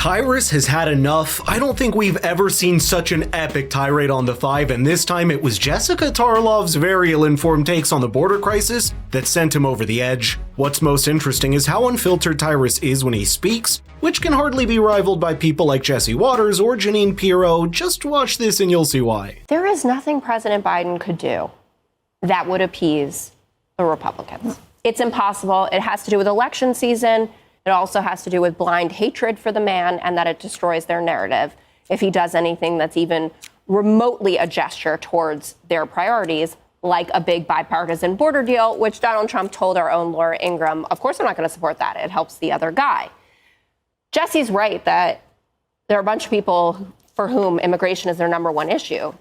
Tyrus has had enough. I don't think we've ever seen such an epic tirade on the Five, and this time it was Jessica Tarlov's very ill-informed takes on the border crisis that sent him over the edge. What's most interesting is how unfiltered Tyrus is when he speaks, which can hardly be rivaled by people like Jesse Waters or Janine Pirro. Just watch this and you'll see why. There is nothing President Biden could do that would appease the Republicans. It's impossible. It has to do with election season. It also has to do with blind hatred for the man and that it destroys their narrative if he does anything that's even remotely a gesture towards their priorities, like a big bipartisan border deal, which Donald Trump told our own Laura Ingraham, of course I'm not going to support that. It helps the other guy. Jesse's right that there are a bunch of people for whom immigration is their number one issue,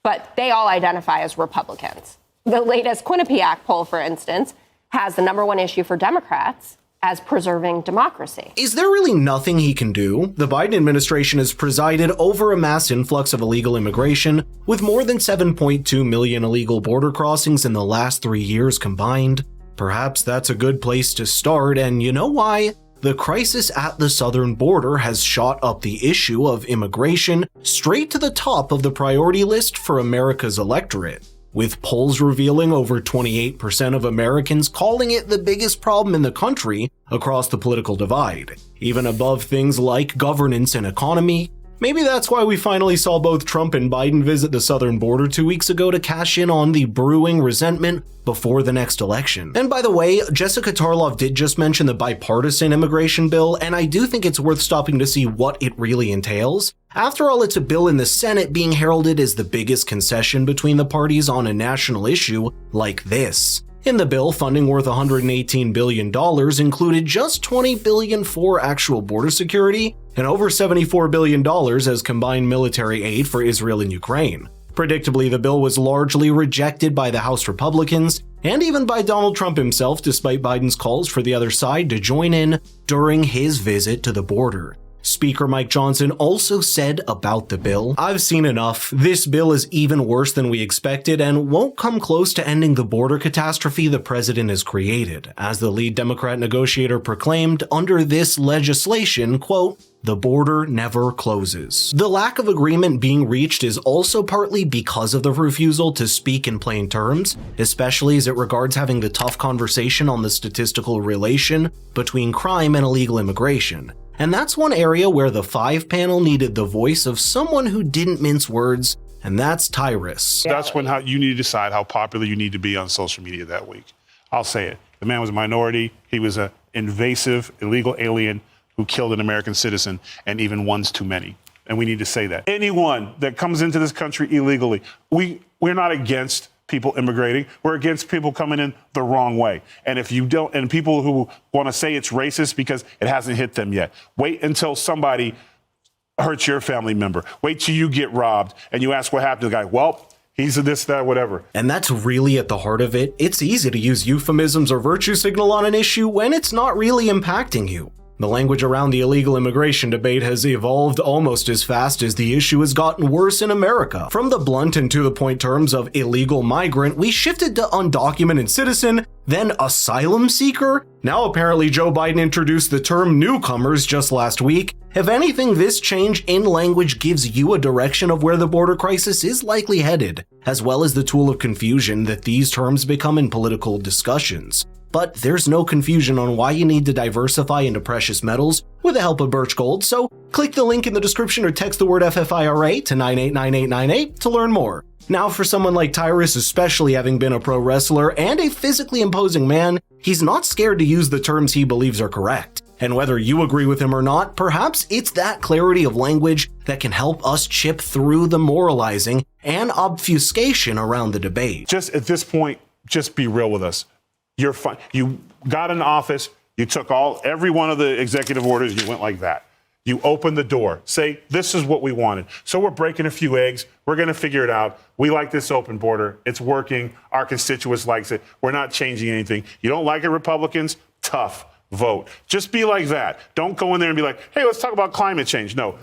but they all identify as Republicans. The latest Quinnipiac poll, for instance, has the number one issue for Democrats as preserving democracy. Is there really nothing he can do? The Biden administration has presided over a mass influx of illegal immigration, with more than 7.2 million illegal border crossings in the last 3 years combined. Perhaps that's a good place to start, and you know why? The crisis at the southern border has shot up the issue of immigration straight to the top of the priority list for America's electorate, with polls revealing over 28% of Americans calling it the biggest problem in the country across the political divide, even above things like governance and economy. Maybe that's why we finally saw both Trump and Biden visit the southern border 2 weeks ago to cash in on the brewing resentment before the next election. And by the way, Jessica Tarlov did just mention the bipartisan immigration bill, and I do think it's worth stopping to see what it really entails. After all, it's a bill in the Senate being heralded as the biggest concession between the parties on a national issue like this. In the bill, funding worth $118 billion included just $20 billion for actual border security and over $74 billion as combined military aid for Israel and Ukraine. Predictably, the bill was largely rejected by the House Republicans and even by Donald Trump himself, despite Biden's calls for the other side to join in during his visit to the border. Speaker Mike Johnson also said about the bill, "I've seen enough. This bill is even worse than we expected and won't come close to ending the border catastrophe the president has created." As the lead Democrat negotiator proclaimed, under this legislation, quote, "the border never closes." The lack of agreement being reached is also partly because of the refusal to speak in plain terms, especially as it regards having the tough conversation on the statistical relation between crime and illegal immigration. And that's one area where the Five panel needed the voice of someone who didn't mince words, and that's Tyrus. That's when you need to decide how popular you need to be on social media that week. I'll say it. The man was a minority. He was an invasive, illegal alien who killed an American citizen, and even one's too many. And we need to say that. Anyone that comes into this country illegally, we're not against people immigrating. We're against people coming in the wrong way. And if you don't, and people who want to say it's racist because it hasn't hit them yet, wait until somebody hurts your family member. Wait till you get robbed and you ask what happened to the guy. Well, he's a this, that, whatever. And that's really at the heart of it. It's easy to use euphemisms or virtue signal on an issue when it's not really impacting you. The language around the illegal immigration debate has evolved almost as fast as the issue has gotten worse in America. From the blunt and to the point terms of illegal migrant, we shifted to undocumented citizen, then asylum seeker. Now apparently Joe Biden introduced the term newcomers just last week. If anything, this change in language gives you a direction of where the border crisis is likely headed, as well as the tool of confusion that these terms become in political discussions. But there's no confusion on why you need to diversify into precious metals with the help of Birch Gold, so click the link in the description or text the word FFIRA to 989898 to learn more. Now for someone like Tyrus, especially having been a pro wrestler and a physically imposing man, he's not scared to use the terms he believes are correct. And whether you agree with him or not, perhaps it's that clarity of language that can help us chip through the moralizing and obfuscation around the debate. Just at this point, just be real with us. You're fine. You got in office. You took every one of the executive orders. You went like that. You opened the door. Say, this is what we wanted. So we're breaking a few eggs. We're going to figure it out. We like this open border. It's working. Our constituents likes it. We're not changing anything. You don't like it, Republicans? Tough. vote. Just be like that. Don't go in there and be like, hey, let's talk about climate change. No.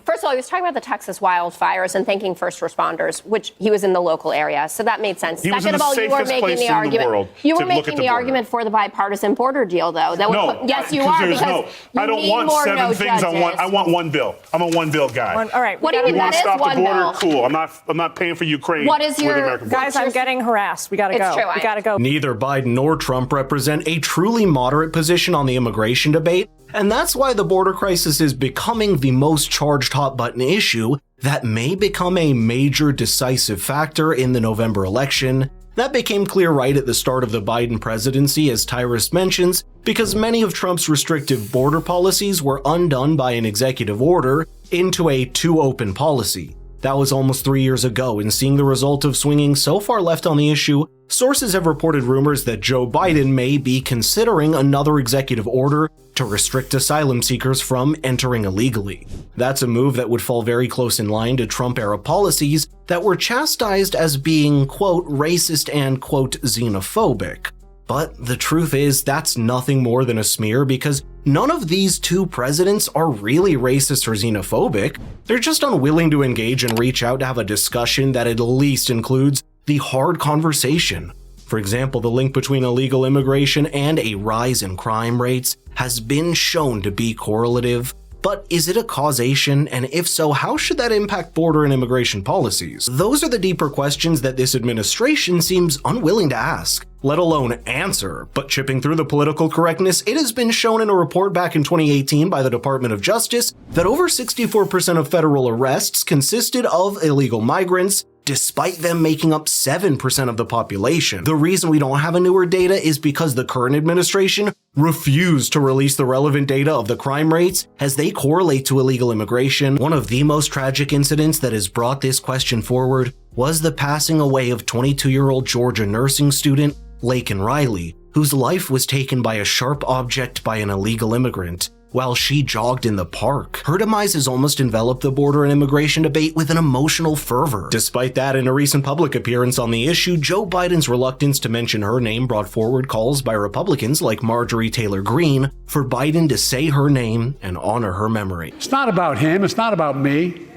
First of all, he was talking about the Texas wildfires and thanking first responders, which he was in the local area, so that made sense. He was Second in of all, the you were safest making place the in the argument. world You were to look making at the the border. argument for the bipartisan border deal, though. That would No. yes, you are, there's because you I don't need want more 7 no things on one. judges. I want one bill. I'm a one bill guy. All right. What do you mean You want that to is stop the one border? bill? Cool. I'm not paying for Ukraine. What is your- with American border. Guys, I'm getting harassed. We got to go. It's true, We got to go. Neither Biden nor Trump represent a truly moderate position on the immigration debate, and that's why the border crisis is becoming the most charged hot-button issue that may become a major decisive factor in the November election. That became clear right at the start of the Biden presidency, as Tyrus mentions, because many of Trump's restrictive border policies were undone by an executive order into a too-open policy. That was almost 3 years ago, and seeing the result of swinging so far left on the issue, sources have reported rumors that Joe Biden may be considering another executive order to restrict asylum seekers from entering illegally. That's a move that would fall very close in line to Trump-era policies that were chastised as being, quote, racist and, quote, xenophobic. But the truth is, that's nothing more than a smear, because none of these two presidents are really racist or xenophobic. They're just unwilling to engage and reach out to have a discussion that at least includes the hard conversation. For example, the link between illegal immigration and a rise in crime rates has been shown to be correlative. But is it a causation? And if so, how should that impact border and immigration policies? Those are the deeper questions that this administration seems unwilling to ask, let alone answer. But chipping through the political correctness, it has been shown in a report back in 2018 by the Department of Justice that over 64% of federal arrests consisted of illegal migrants, despite them making up 7% of the population. The reason we don't have a newer data is because the current administration refused to release the relevant data of the crime rates as they correlate to illegal immigration. One of the most tragic incidents that has brought this question forward was the passing away of 22-year-old Georgia nursing student Laken Riley, whose life was taken by a sharp object by an illegal immigrant while she jogged in the park. Her demise has almost enveloped the border and immigration debate with an emotional fervor. Despite that, in a recent public appearance on the issue, Joe Biden's reluctance to mention her name brought forward calls by Republicans like Marjorie Taylor Greene for Biden to say her name and honor her memory. It's not about him. It's not about me.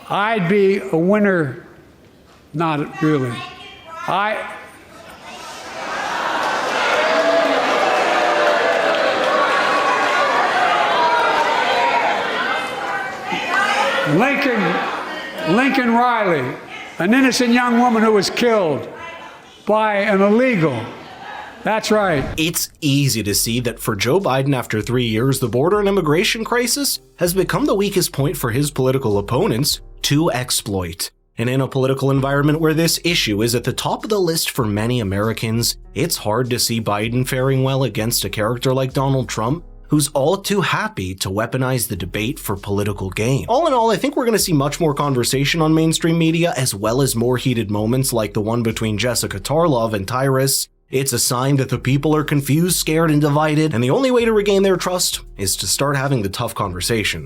I'd be a winner. Not really. Lincoln Riley, an innocent young woman who was killed by an illegal. That's right. It's easy to see that for Joe Biden, after 3 years, the border and immigration crisis has become the weakest point for his political opponents to exploit. And in a political environment where this issue is at the top of the list for many Americans, it's hard to see Biden faring well against a character like Donald Trump, who's all too happy to weaponize the debate for political gain. All in all, I think we're going to see much more conversation on mainstream media, as well as more heated moments like the one between Jessica Tarlov and Tyrus. It's a sign that the people are confused, scared, and divided, and the only way to regain their trust is to start having the tough conversations.